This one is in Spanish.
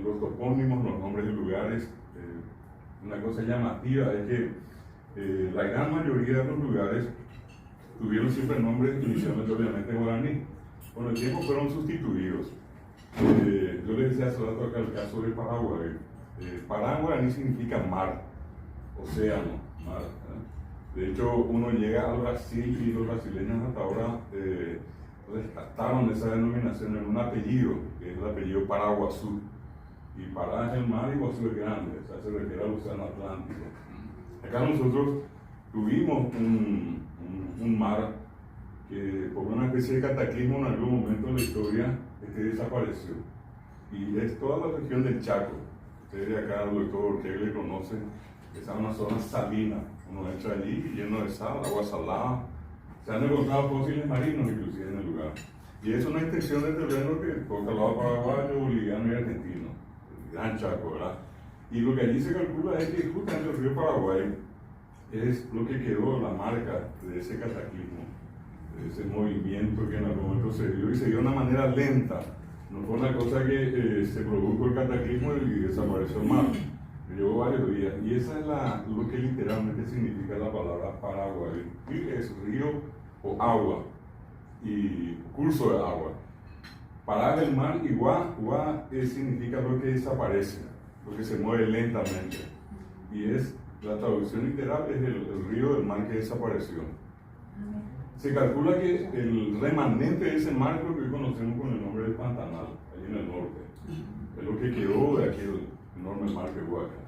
los topónimos, los nombres de lugares. Una cosa llamativa es que la gran mayoría de los lugares tuvieron siempre nombres inicialmente obviamente guaraní. Con el tiempo fueron sustituidos. Yo les decía hace rato acá el caso de Paraguay. Pará en guaraní significa mar, océano, mar. De hecho, uno llega al Brasil y los brasileños hasta ahora rescataron esa denominación en un apellido, que es el apellido Paraguazú. Y Pará es el mar y Guazú es grande, o sea, se refiere al océano Atlántico. Acá nosotros tuvimos un mar que por una especie de cataclismo en algún momento de la historia desapareció. Y es toda la región del Chaco. Ustedes de acá, el doctor Ortega le conocen, esa es una zona salina. Uno entra allí lleno de sal, agua salada. Se han encontrado fósiles marinos inclusive en el lugar. Y es una extensión de terreno que toca el lado paraguayo, boliviano y argentino. El Gran Chaco, ¿verdad? Y lo que allí se calcula es que justamente el río Paraguay es lo que quedó, la marca de ese cataclismo, de ese movimiento que en algún momento se dio y se dio de una manera lenta. No fue una cosa que se produjo el cataclismo y desapareció el mar. Llevó varios días. Y esa es lo que literalmente significa la palabra Paraguay. Es río o agua y curso de agua. Pará el mar y guá significa lo que desaparece, lo que se mueve lentamente. Y la traducción literal es el río del mar que desapareció. Se calcula que el remanente de ese mar es lo que hoy conocemos con el nombre de Pantanal, allí en el norte. Es lo que quedó de aquel enorme mar que hubo acá.